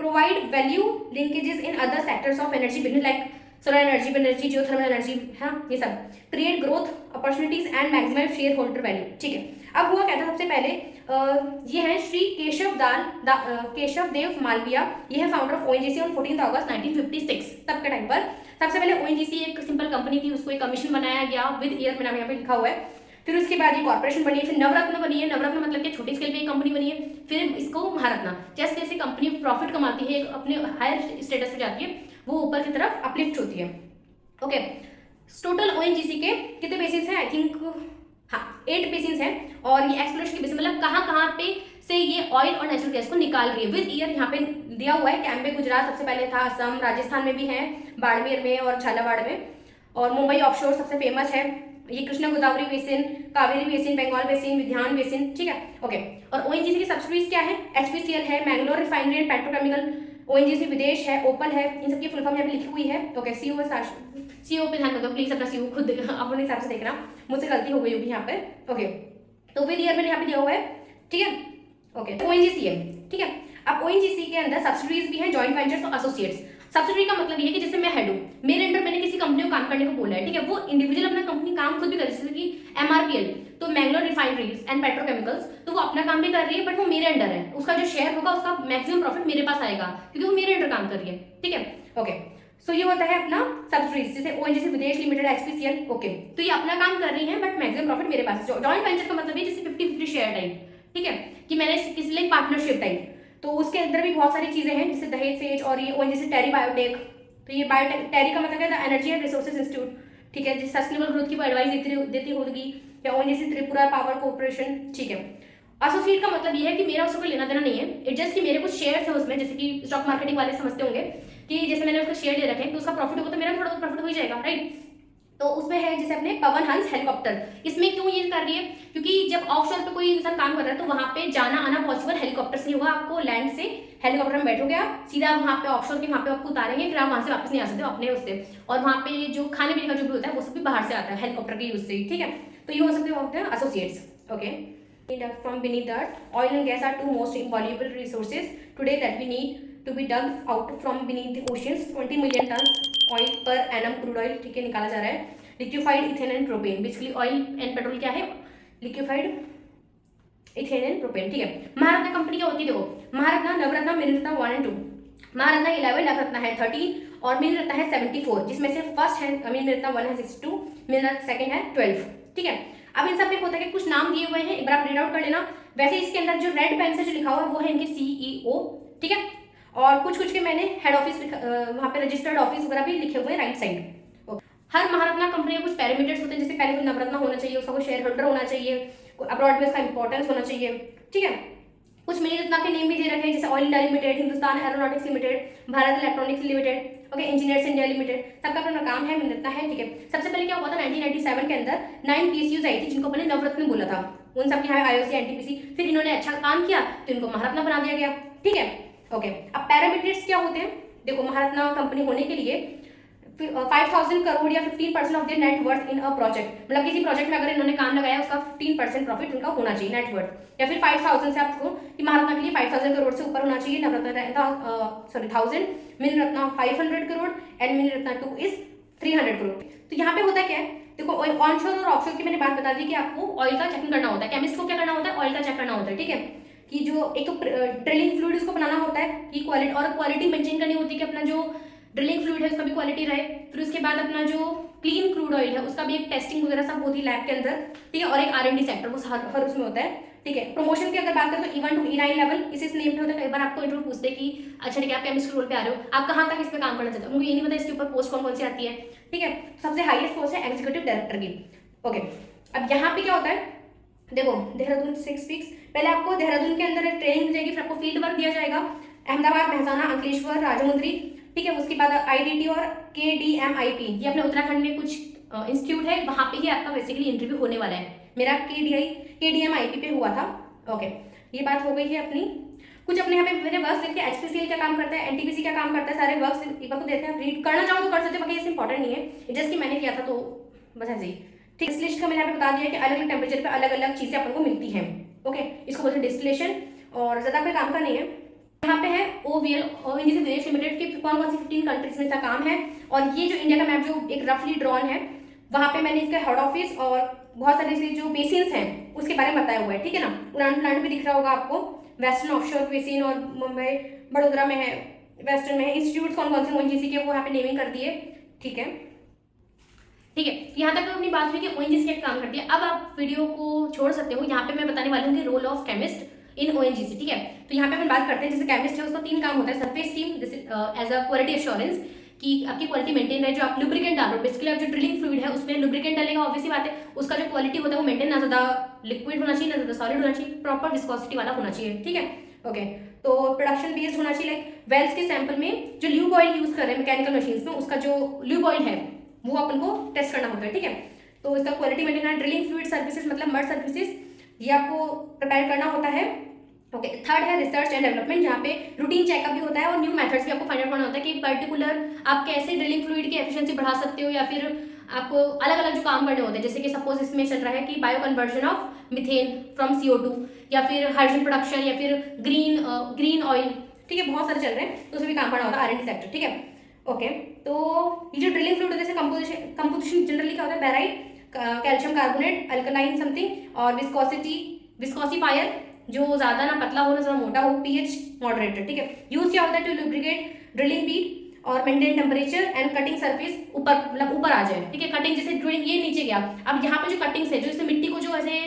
Provide value linkages in other sectors of energy business like solar energy, geothermal energy, है ये सब। Create growth opportunities and maximise shareholder value, ठीक है। अब हुआ क्या था, सबसे पहले ये है श्री केशव देव मालविया, ये है फाउंडर ऑफ ओएनजीसी ऑन 14 अगस्त 1956। तब के टाइम पर सबसे पहले ओएनजीसी एक सिंपल कंपनी थी, उसको एक कमीशन बनाया गया विद ईयर में नाम यहाँ पे लिखा हुआ है। फिर उसके बाद ये कॉर्पोरेशन बनी है, फिर नवरत्न बनी है, नवरत्न मतलब कि छोटी स्केल पे एक कंपनी बनी है, फिर इसको महारत्ना। जैसे जैसे कंपनी प्रॉफिट कमाती है, अपने हायर स्टेटस पे जाती है, वो ऊपर की तरफ अपलिफ्ट होती है। ओके, टोटल ओएनजीसी के कितने बेसिस हैं, आई थिंक हाँ 8 बेसिस हैं, और ये एक्सप्लोरेशन के बेसिस मतलब कहाँ पे से ये ऑयल और नेचुरल गैस को निकाल रही है, विद ईयर यहाँ पे दिया हुआ है। कैंपे गुजरात सबसे पहले था, असम, राजस्थान में भी है, बाड़मेर में और झालावाड़ में, और मुंबई ऑफशोर सबसे फेमस है। ये Krishna Godavari basin, Kaveri basin, Bengal basin, Vindhyan basin, ठीक है। ओके, और ओएनजीसी की सब्सिडीज क्या है, एचपीसीएल है, Mangalore refinery and petrochemical, ONGC विदेश है, ओपल है, इन सबकी फुल फॉर्म यहाँ पे लिखी हुई है। ओके, सीओ पे ध्यान दो प्लीज, अपना सीओ खुद अपने हिसाब से देखना, मुझसे गलती हो गई होगी यहाँ पे। ओके, तो विद ईयर मैंने यहाँ पे दिया हुआ है, ठीक है। ओके, ओएनजीसी है, ठीक है। अब ओएनजीसी के अंदर सब्सिडीज भी है, जॉइंट वेंचर्स और एसोसिएट्स। सब्सिडरी का मतलब ये है कि जैसे मैं हेड हूँ, मेरे अंडर मैंने किसी कंपनी को काम करने को बोला है, ठीक है, वो इंडिविजुअल अपना कंपनी काम खुद भी कर रही है, जैसे कि एमआरपीएल, तो मैंगलोर रिफाइनरीज एंड पेट्रोकेमिकल्स, तो वो अपना काम भी कर रही है, बट वो मेरे अंडर है, उसका जो शेयर होगा उसका मैक्सिमम प्रॉफिट मेरे पास आएगा, क्योंकि वो मेरे अंडर काम कर रही है, ठीक है। ओके, सो ये होता है अपना सब्सिडरीज, जैसे ओएनजीसी विदेश लिमिटेड, एचपीसीएल, ओके, तो ये अपना काम कर रही है बट मैक्सिमम प्रॉफिट मेरे पास है। जॉइंट वेंचर का मतलब है जैसे 50-50 शेयर टाइप, ठीक है, कि मैंने किसी लिए पार्टनरशिप टाइप, तो उसके अंदर भी बहुत सारी चीजें हैं, जैसे दहेज सेज, और ये ओएनजीसी टेरी बायोटेक, तो ये बायोटेक टेरी का मतलब है एनर्जी एंड रिसोर्सेज इंस्टीट्यूट, ठीक है, जिस सस्टेनेबल ग्रोथ की वो एडवाइस देती होगी, या ओएनजीसी त्रिपुरा पावर कॉर्पोरेशन, ठीक है। एसोसिएट का मतलब ये है कि मेरा उसको लेना देना नहीं है, इट जस्ट कि मेरे कुछ शेयर्स है उसमें, जैसे कि स्टॉक मार्केटिंग वाले समझते होंगे कि जैसे मैंने उसका शेयर ले रखे हैं तो उसका प्रॉफिट होगा तो मेरा थोड़ा प्रॉफिट हो ही जाएगा, राइट। तो उसमें है जैसे अपने पवन हंस हेलीकॉप्टर, इसमें क्यों ये कर रही है, क्योंकि जब ऑफशोर पे कोई इंसान काम कर रहा है तो वहां पे जाना आना पॉसिबल हेलीकॉप्टर से होगा, आपको लैंड से हेलीकॉप्टर में बैठोगे आप सीधा वहां पे ऑफशोर के वहां पे आपको उतारेंगे, फिर आप वहां से वापस नहीं आ सकते अपने उससे, और वहां पे जो खाने पीने का जो भी होता है वो सब भी बाहर से आता है हेलीकॉप्टर के यूज से, ठीक है। तो ये हो सकते हैं associates, okay. From beneath that, oil and gas are two most invaluable resources today that we need to be dug out from beneath the oceans. 20 million tons oil per annum crude oil, ठीक है, निकाला जा रहा है। Liquefied ethane and propane, basically oil and petrol क्या है, liquefied ethane and propane, ठीक है। महारत्ना कंपनी क्या होती है, देखो महारत्ना, नवरत्ना, मिनरत्ना 1 and 2, महारत्ना 11, नवरत्ना है 13 और मिनरत्ना है 74, जिसमें से फर्स्ट है मिनरत्ना 1 है 62, मिनरत्ना सेकंड है 12, ठीक है। अब इन सब में होता है कि कुछ नाम दिए हुए हैं, एक बार आप रीड आउट कर लेना। वैसे इसके अंदर जो रेड पेन से जो लिखा हुआ है वो है इनके सीईओ, ठीक है, और कुछ कुछ के मैंने हेड ऑफिस वहां पे रजिस्टर्ड ऑफिस वगैरह भी लिखे हुए हैं राइट साइड। हर महारत्ना कंपनी के कुछ पैरामीटर्स होते हैं, जैसे पहले कोई नवरत्ना होना चाहिए, उसका कोई शेयर होल्डर होना चाहिए, अब्रॉड में उसका इंपॉर्टेंस होना चाहिए, ठीक है। कुछ मिनी रत्ना के नेम भी दे रखे हैं, जैसे oil India limited, Hindustan aeronautics limited, Bharat electronics limited, okay, engineers India limited, सबका अपना काम है, मिनी रत्ना है, ठीक है। सबसे पहले क्या हुआ था 1997 के अंदर 9 PSUs आई थी, जिनको अपने नवरत्न बोला था, उन सब के यहाँ IOC NTPC, फिर इन्होंने अच्छा काम किया तो इनको महारत्ना बना दिया गया, ठीक है, ओके। अब पैरामीटर्स क्या होते हैं, देखो महारत्ना कंपनी होने के लिए 5,000 करोड़ या 15% of their net worth in a project, मतलब किसी प्रोजेक्ट में अगर इन्होंने काम लगाया उसका 15% प्रॉफिट उनका होना चाहिए नेट वर्थ, या फिर 5,000 से आपको कि महारत्ना के लिए 5,000 करोड़ से ऊपर होना चाहिए, Navratna 1,000, mini Ratna 500 crore and mini Ratna 2 is 300 crore. तो यहाँ पे होता क्या है, देखो ऑनशोर और ऑफशोर की मैंने बात बता दी कि आपको ऑयल का चेकिंग करना होता है, केमिस्ट को क्या करना होता है, ऑयल का चेक करना होता है, ठीक है, कि जो एक तो ड्रिलिंग फ्लूइड उसको बनाना होता है कि क्वालिटी और क्वालिटी मेंटेन करनी होती है कि अपना जो ड्रिलिंग फ्लूइड है उसका भी क्वालिटी रहे, फिर उसके बाद अपना जो क्लीन क्रूड ऑयल है उसका भी एक टेस्टिंग वगैरह सब होती है लैब के अंदर, ठीक है, और एक R&D सेक्टर वो हर उसमें होता है, ठीक है। प्रमोशन की अगर बात करें तो E1 to E9 लेवल इसी से नेम पे होता है। कई बार आपको इंटरव्यू पूछते हैं कि अच्छा ठीक है आप केमिस्ट्री रोल पे आ रहे हो, आप कहाँ तक इस पे काम करना चाहते हो, उनको ये नहीं पता इसके ऊपर पोस्ट कौन कौन सी आती है, ठीक है। सबसे हाईएस्ट पोस्ट है एग्जीक्यूटिव डायरेक्टर की, ओके। अब यहाँ पे क्या होता है, देखो देहरादून 6 वीक्स, पहले आपको देहरादून के अंदर एक ट्रेनिंग दी जाएगी, फिर आपको फील्ड वर्क दिया जाएगा, अहमदाबाद, मेहसाना, अंकलेश्वर, राजमुंद्री, ठीक है। उसके बाद IDT और KDMIP, ये अपने उत्तराखंड में कुछ इंस्टीट्यूट है, वहाँ पे ही आपका बेसिकली इंटरव्यू होने वाला है। मेरा KDMIP पे हुआ था, ओके। ये बात हो गई है अपनी। कुछ अपने यहाँ पे मैंने वर्क्स देखे, HPCL क्या काम करता है, NTPC क्या काम करता है, सारे वर्क्स एक बार को देते हैं, रीड करना चाहो तो कर सकते हो, बाकी इससे इंपॉर्टेंट नहीं है, जस्ट कि मैंने किया था तो बस ऐसे ही, ठीक। इस लिस्ट का मैंने यहाँ पे बता दिया कि अलग अलग टेम्परेचर पे अलग अलग चीजें अपन को मिलती हैं, ओके। इसको बोलते हैं डिस्टिलेशन, और ज्यादा कोई काम का नहीं है। यहाँ पे है OVL ओएनजीसी विदेश लिमिटेड के कौन कौन सी 15 कंट्रीज में इसका काम है, और ये जो इंडिया का मैप जो एक रफली ड्रॉन है वहाँ पे मैंने इसका हेड ऑफिस और बहुत सारे इसके जो बेसिन्स हैं उसके बारे में बताया हुआ है, ठीक है ना। उड़ान प्लांट भी दिख रहा होगा आपको, वेस्टर्न ऑफशोर बेसिन और मुंबई बड़ोदरा में है, वेस्टर्न में है, इंस्टीट्यूट कौन कौन से ONGC के वो यहाँ पे नेमिंग कर दिए, ठीक है, ठीक है। यहाँ तक तो अपनी बात हुई कि ONGC क्या काम करती है। अब आप वीडियो को छोड़ सकते हो, यहाँ पे मैं बताने वाली हूँ कि role of chemist in ONGC, ठीक है। तो यहाँ पे अपन बात करते हैं, जैसे केमिस्ट है उसका 3 काम होता है, सरफेस टीम जैसे एज अ क्वालिटी एश्योरेंस कि आपकी क्वालिटी मेंटेन रहे, जो आप लुब्रिकेंट डाल रहे हो, बेसिकली आप जो ड्रिलिंग फ्लूइड है उसमें लुब्रिकेंट डालेगा, ऑब्वियस सी बात है, उसका जो क्वालिटी होता है वो मेंटेन, ना ज्यादा लिक्विड होना चाहिए ना ज्यादा सॉलिड होना चाहिए, प्रॉपर विस्कोसिटी वाला होना चाहिए, ठीक है, ओके। तो प्रोडक्शन बेस्ड होना चाहिए, लाइक वेल्स के सैंपल में जो ल्यूब ऑयल यूज कर रहे हैं मैकेनिकल मशीन्स में, उसका जो ल्यूब ऑयल है वो अपन को टेस्ट करना होता है, ठीक है। तो इसका क्वालिटी मेंटेन करना, ड्रिलिंग फ्लूइड सर्विसेज मतलब मड सर्विसेज ये आपको प्रिपेयर करना होता है, ओके। थर्ड है रिसर्च एंड डेवलपमेंट, जहाँ पे रूटीन चेकअप भी होता है और न्यू मेथड्स भी आपको फाइंड आउट करना होता है कि पर्टिकुलर आप कैसे ड्रिलिंग फ्लूइड की एफिशिएंसी बढ़ा सकते हो, या फिर आपको अलग अलग जो काम करने होते हैं, जैसे कि सपोज इसमें चल रहा है कि bio conversion of methane from CO2, या फिर हाइड्रोजन प्रोडक्शन, या फिर ग्रीन ऑयल, ठीक है, बहुत सारे चल रहे हैं, तो उसमें भी काम करना होता है R&D सेक्टर, ठीक है, ओके। तो ये जो ड्रिलिंग फ्लूइड होता है कंपोजिशन जनरली क्या होता है, barite, calcium carbonate, alkaline something, और विस्कोसिफायर जो ज्यादा ना पतला हो ना ज्यादा मोटा हो, pH मॉडरेटेड, ठीक है। यूज क्या होता है टू लुब्रिकेट ड्रिलिंग बीट और maintain temperature and cutting surface ऊपर मतलब ऊपर आ जाए, ठीक है। कटिंग जैसे ड्रिलिंग ये नीचे गया, अब यहाँ पे जो कटिंग्स है जो इसने मिट्टी को जो ऐसे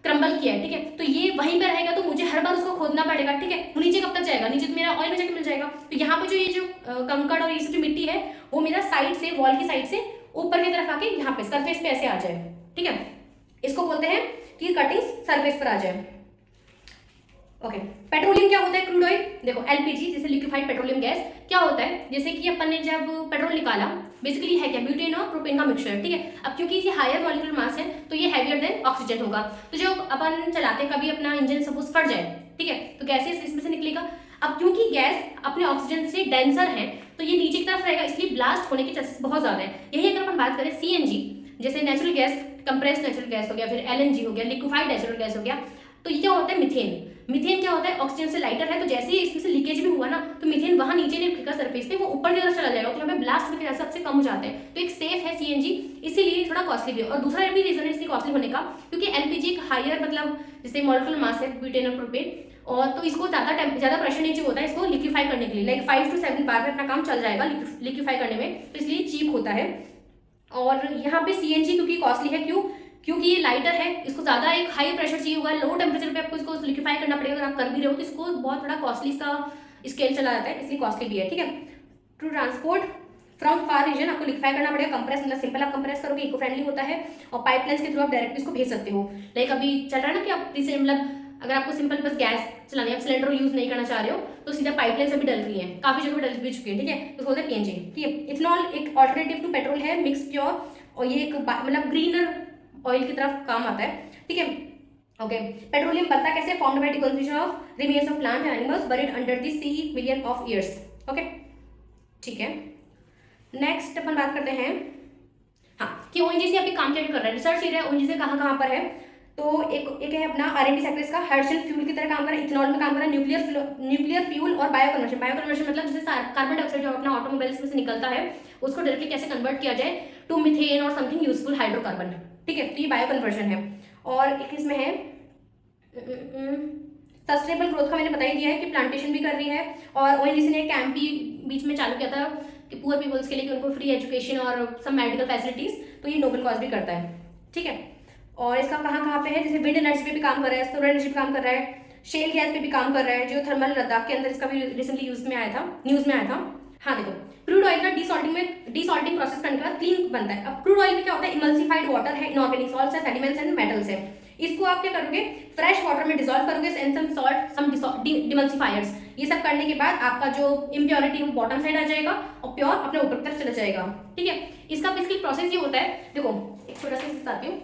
क्रम्बल किया है, ठीक है, तो ये वहीं पे रहेगा, तो मुझे हर बार उसको खोदना पड़ेगा, ठीक है। वो नीचे कब तक जाएगा, नीचे तो मेरा ऑयल में जाके मिल जाएगा। तो यहाँ पे जो ये जो कंकड़ और ये जो मिट्टी है वो मेरा साइड से वॉल की साइड से ऊपर की तरफ आके यहाँ पे सरफेस पे ऐसे आ जाए, ठीक है। इसको बोलते हैं कि कटिंग्स सरफेस पर आ जाए, ओके। पेट्रोलियम क्या होता है, क्रूड ऑयल, देखो LPG जैसे लिक्विफाइड पेट्रोलियम गैस क्या होता है, जैसे कि अपन ने जब पेट्रोल निकाला बेसिकली है क्या, ब्यूटेन और प्रोपेन का मिक्सचर, ठीक है। अब क्योंकि ये हायर मॉलिक्यूलर मास है तो ये हैवियर देन ऑक्सीजन होगा, तो जब अपन चलाते कभी अपना इंजन सपोज फट जाए, ठीक है, तो गैसेस इसमें से निकलेगा। अब क्योंकि गैस अपने ऑक्सीजन से डेंसर है तो ये नीचे की तरफ रहेगा, इसलिए ब्लास्ट होने के चांसेस बहुत ज्यादा है। यही अगर अपन बात करें CNG जैसे natural gas, compressed natural gas हो गया, फिर LNG हो गया, लिक्विफाइड नेचुरल गैस हो गया, तो ये क्या होता है मिथेन। मिथेन क्या होता है, ऑक्सीजन से लाइटर है, तो जैसे ही इसमें से लीकेज भी हुआ ना तो मिथेन वहां नीचे नहीं रुकेगा सरफेस पे, वो ऊपर की तरफ चला जाएगा, तो यहाँ पे ब्लास्ट होने के चांसेस सबसे कम हो जाते हैं। तो एक सेफ है CNG, इसीलिए थोड़ा कॉस्टली भी है। और दूसरा भी रीजन है इसलिए कॉस्टली होने का, क्योंकि LPG एक हायर मतलब जैसे मॉलिक्यूलर मास है ब्यूटेन और प्रोपेन, और तो इसको ज्यादा प्रेशर नहीं चाहिए होता है इसको लिक्विफाई करने के लिए, लाइक 5 to 7 बार में अपना काम चल जाएगा लिक्विफाई करने में, तो इसलिए चीप होता है। और यहाँ पे CNG क्योंकि कॉस्टली है, क्योंकि ये लाइटर है, इसको ज्यादा एक हाई प्रेशर चाहिए होगा, लो टेम्परेचर पे आपको इसको लिक्विफाई करना पड़ेगा, अगर आप कर भी रहे हो तो इसको बहुत थोड़ा कॉस्टली इसका स्केल चला जाता है, इसलिए कॉस्टली भी है, ठीक है। To transport from far region आपको लिक्विफाई करना पड़ेगा, कंप्रेस मतलब सिंपल आप कंप्रेस करोगे, इको फ्रेंडली होता है, और पाइपलाइंस के थ्रू आप डायरेक्टली इसको भेज सकते हो। लाइक अभी चल रहा है ना कि आप मतलब अगर आपको सिंपल बस गैस चलानी है, आप सिलेंडर यूज नहीं करना चाह रहे हो, तो सीधा पाइपलाइन से भी डल रही है, काफी जगह डल भी चुकी है, ठीक है, तो बोलते हैं पीएनजी। ठीक है, इथेनॉल एक ऑल्टरनेटिव टू पेट्रोल है, मिक्स प्योर, और ये एक मतलब ग्रीनर ऑयल की तरफ काम आता है। ठीक है, ओके। पेट्रोलियम बनता कैसे? Formed by decomposition of remains of plant and animals buried under the sea million of years. Okay, ठीक है। नेक्स्ट अपन बात करते हैं हाँ कि ओएनजीसी अभी काम क्या कर रहा है, रिसर्च एरिया ओएनजीसी कहाँ पर है। तो एक है अपना R&D सेक्टर, इसका हाइड्रोजन फ्यूल की तरह काम कर रहा है, इथेनॉल में काम कर रहा है, न्यूक्लियर फ्यूल और बायो कन्वर्शन। बायो कन्वर्शन मतलब जैसे कार्बन डाइऑक्साइड जो अपना ऑटोमोबाइल्स में से निकलता है उसको डायरेक्टली कैसे कन्वर्ट किया जाए टू मिथेन और समथिंग यूजफुल हाइड्रोकार्बन। ठीक है, तो ये बायो कन्वर्शन है। और एक इसमें है सस्टेनेबल ग्रोथ का, मैंने बता ही दिया है कि प्लांटेशन भी कर रही है। और ओएनजीसी ने कैंप भी बीच में चालू किया था कि पुअर पीपल्स के लिए, कि उनको फ्री एजुकेशन और सब मेडिकल फैसिलिटीज, तो ये नोबेल कॉज भी करता है। ठीक है, और इसका कहाँ पे है, जैसे विंड एनर्जी पे भी काम कर रहा है, सोलर एनर्जी पे काम कर रहा है, शेल गैस पे भी काम कर रहा है, जो थर्मल लद्दाख के अंदर इसका भी रिसेंटली न्यूज में आया था। हाँ देखो, क्रूड ऑयल का डीसॉल्टिंग प्रोसेस करने के बाद क्लीन बनता है। अब क्रूड ऑयल में क्या होता है, इमल्सिफाइड वाटर है, इनऑर्गेनिक सॉल्ट्स है, सेडिमेंट्स एंड मेटल्स है। इसको आप क्या करोगे, फ्रेश वाटर में डिसॉल्व करोगे एंड सम सॉल्ट, सम डिमल्सिफायर्स। ये सब करने के बाद आपका जो इम्प्योरिटी है वो बॉटम साइड आ जाएगा और प्योर अपने ऊपर की तरफ चला जाएगा। ठीक है, इसका बेसिकली प्रोसेस ये होता है, देखो एक छोटा सा बताती हूँ।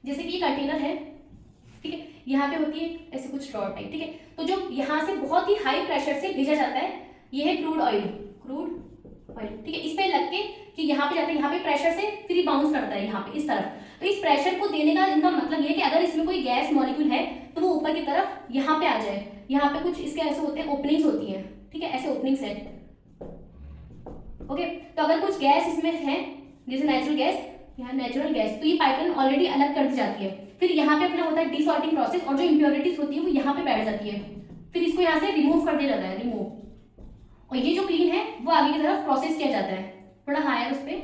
जैसे कि ये कंटेनर है, ठीक है, यहाँ पे होती है ऐसे कुछ रॉड टाइप। ठीक है, तो जो यहाँ से बहुत ही हाई प्रेशर से भेजा जाता है, ये है क्रूड ऑयल। ठीक है, इस पे लग के कि यहाँ पे जाता है, यहाँ पे प्रेशर से फिर बाउंस करता है यहाँ पे इस तरफ। तो इस प्रेशर को देने का इनका मतलब ये है कि अगर इसमें कोई गैस मॉलिक्यूल है तो वो ऊपर की तरफ यहाँ पे आ जाए। यहाँ पे कुछ इसके ऐसे होते हैं, ओपनिंग्स होती है। ठीक है, ऐसे ओपनिंग्स है। ओके, तो अगर कुछ गैस इसमें है, जैसे नेचुरल गैस, यहाँ नेचुरल गैस, तो ये पाइपलाइन ऑलरेडी अलग कर दी जाती है। फिर यहाँ पे अपना होता है डीसॉर्टिंग प्रोसेस, और जो इंप्योरिटीज होती है वो यहाँ पे बैठ जाती है, फिर इसको यहाँ से रिमूव कर दिया जाता है, रिमूव। और ये जो क्लीन है वो आगे की तरफ प्रोसेस किया जाता है, थोड़ा हायर उस पर,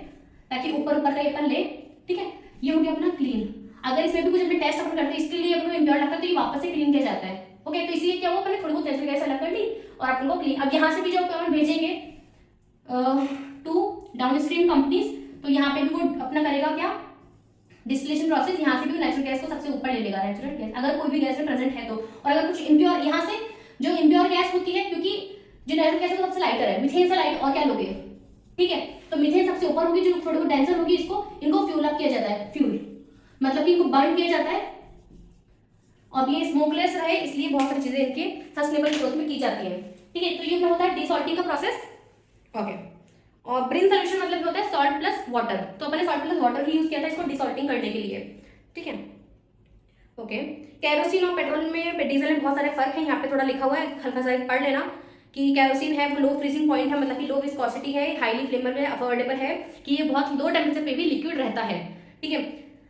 ताकि ऊपर का ये अपन ले। ठीक है, ये हो गया अपना क्लीन। अगर इसमें भी कुछ अपने टेस्ट अपन करते हैं, इसके लिए अपने इम्प्योर लगता है, तो ये वापस से क्लीन किया जाता है। ओके, तो इसलिए क्या हुआ, अपने थोड़ी बहुत नेचुरल गैस अलग कर ली और अपन को क्लीन। अब यहाँ से भी जो अपन भेजेंगे टू डाउन स्ट्रीम कंपनीज, तो यहाँ पे भी वो अपना करेगा क्या, डिस्टिलेशन प्रोसेस। यहाँ से भी नेचुरल गैस को सबसे ऊपर ले लेगा, नेचुरल गैस अगर कोई भी गैस में प्रेजेंट है तो। और अगर कुछ इम्प्योर, यहाँ से जो इम्प्योर गैस होती है, क्योंकि जो नेचुरल गैस है सबसे लाइटर है, मिथेन से लाइट और क्या लोगे। ठीक है, तो मिथेन सबसे ऊपर होगी, जो थोड़ी बहुत डेंसर होगी, इनको फ्यूल अप किया जाता है। फ्यूल मतलब कि इनको बर्न किया जाता है, और ये स्मोकलेस रहे, इसलिए बहुत सारी चीजें इनके सस्टेनेबल ग्रोथ में की जाती है। ठीक है, तो ये क्या होता है, डिसॉल्टिंग का प्रोसेस। ओके, और ब्रिन सोल्यूशन मतलब होता है सॉल्ट प्लस वाटर, तो अपने सॉल्ट प्लस वाटर ही यूज किया था इसको डिसॉल्टिंग करने के लिए। ठीक है, ओके। कैरोसिन और पेट्रोल में, डीजल में बहुत सारे फर्क है, यहाँ पे थोड़ा लिखा हुआ है, हल्का सा पढ़ लेना कि कैरोसिन है वो लो फ्रीजिंग पॉइंट है, मतलब कि लो विस्कोसिटी है, हाईली फ्लेमेबल है, अफोर्डेबल है, कि ये बहुत लो टेम्परेचर पे भी लिक्विड रहता है। ठीक है,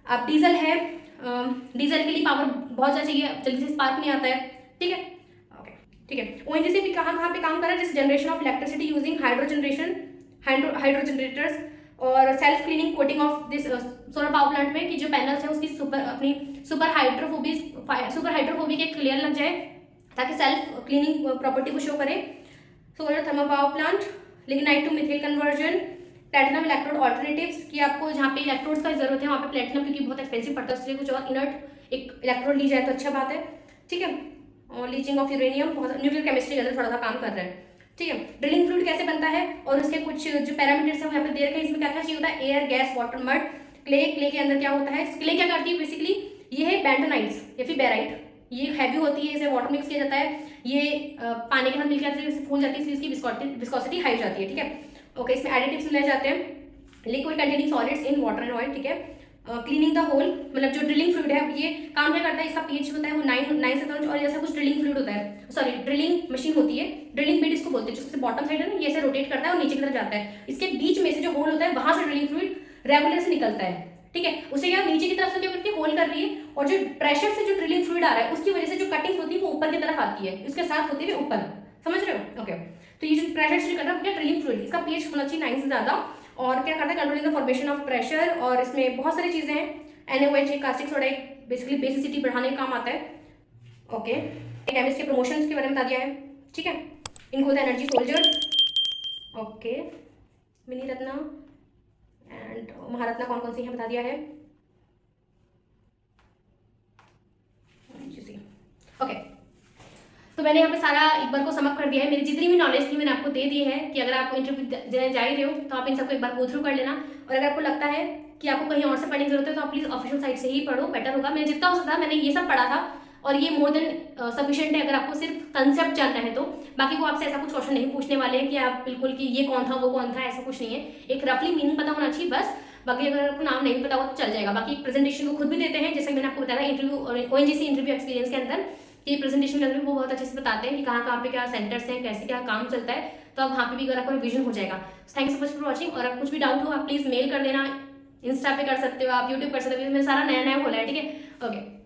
अब डीजल है, डीजल के लिए पावर बहुत ज़्यादा चाहिए, जल्दी से स्पार्क नहीं आता है। ठीक है, ओके, ठीक है। ओएनजीसी भी कहाँ पे काम कर रहा है, जैसे generation of electricity using hydro generators, और self cleaning coating of this solar power plant में, कि जो पैनल्स है उसकी सुपर हाइड्रोफोबिक एक लेयर लग जाए, ताकि सेल्फ क्लीनिंग प्रॉपर्टी को शो करे। Solar thermal power plant, lignite two methyl conversion, platinum electrode alternatives, कि आपको जहाँ पे इलेक्ट्रोड्स का जरूरत है वहाँ पे प्लेटिनम, क्योंकि बहुत एक्सपेंसिव पड़ता है, इसलिए कुछ और इनर्ट एक इलेक्ट्रोड ली जाए तो अच्छा बात है। ठीक है, और leaching of uranium, nuclear chemistry के अंदर थोड़ा सा काम कर रहे हैं। ठीक है, ड्रिलिंग फ्लूइड कैसे बनता है, और उसके कुछ जो पैरामीटर्स हैं वो यहाँ पे दे रखे हैं। इसमें क्या क्या चाहिए होता है, air, gas, water, mud, clay के अंदर क्या होता है, क्ले क्या करती है बेसिकली, ये है बेंटोनाइट्स या फिर बेराइट, ये हैवी होती है, इसे वाटर मिक्स किया जाता है, ये पानी के साथ मिलकर आती है, इससे फूल जाती है, इसलिए इसकी विस्कोसिटी हाई जाती है। ठीक है, ओके, इसमें एडिटिव्स मिलाए जाते हैं, liquid containing solids in water and oil. ठीक है, क्लीनिंग द होल, मतलब जो ड्रिलिंग फ्लूइड है ये काम क्या करता है, इसका पीएच होता है वो 9 से, और ऐसा कुछ ड्रिलिंग फ्लूइड होता है, सॉरी ड्रिलिंग मशीन होती है, ड्रिलिंग बीट इसको बोलते हैं, जो सबसे बॉटम साइड है ना, ये ऐसे रोटेट करता है और नीचे की तरफ जाता है, इसके बीच में से जो होल होता है वहां से ड्रिलिंग फ्लूइड रेगुलर से निकलता है। ठीक है, उसे यहाँ नीचे की तरफ से क्या करती है, होल कर रही है, और जो प्रेशर से जो ड्रिलिंग फ्लूइड आ रहा है उसकी वजह से जो कटिंग होती है वो ऊपर की तरफ आती है, उसके साथ होते हुए ऊपर, समझ रहे हो। ओके, तो ये जो प्रेशर से जो कर रहा है ड्रिलिंग फ्लूइड, इसका पीएच होना चाहिए 9 से ज्यादा, और क्या करता है, controlling the formation of pressure, और इसमें बहुत सारी चीजें हैं, NaOH caustic soda basically basicity बढ़ाने का काम आता है। ओके, केमिस्ट के प्रमोशंस के बारे में बता दिया है। ठीक है, इनको होता है energy soldiers. Okay, mini Ratna and Maharatna कौन कौन सी है बता दिया है। ओके, तो मैंने यहाँ पे सारा एक बार को समअप कर दिया है। मेरी जितनी भी नॉलेज थी मैंने आपको दे दी है कि अगर आप इंटरव्यू देने जा ही रहे हो तो आप इन सबको एक बार गो थ्रू कर लेना। और अगर आपको लगता है कि आपको कहीं और से पढ़ने की जरूरत है तो आप प्लीज़ ऑफिशियल साइट से ही पढ़ो, बेटर होगा। मैंने जितना हो सकता मैंने ये सब पढ़ा था और ये मोर देन सफिशिएंट है अगर आपको सिर्फ कंसेप्ट जानना है तो। बाकी वो आपसे ऐसा कुछ क्वेश्चन नहीं पूछने वाले हैं कि आप बिल्कुल कि ये कौन था वो कौन था, ऐसा कुछ नहीं है। एक रफली मीनिंग पता होना चाहिए बस। बाकी अगर आपको नाम नहीं पता हो तो चल जाएगा। बाकी प्रेजेंटेशन वो खुद भी देते हैं, जैसे मैंने आपको बताया इंटरव्यू ONGC इंटरव्यू एक्सपीरियंस के अंदर कि प्रेजेंटेशन के अंदर वो बहुत अच्छे से बताते हैं कि कहाँ कहाँ पे क्या सेंटर्स हैं, कैसे क्या काम चलता है। तो अब वहाँ पे भी अगर आपको रिविजन हो जाएगा। Thank you so much for watching. और अब कुछ भी डाउट हो आप प्लीज़ मेल कर देना, इंस्टा पे कर सकते हो आप, यूट्यूब कर सकते हो, मैंने सारा नया नया खोला है, ठीक है। ओके।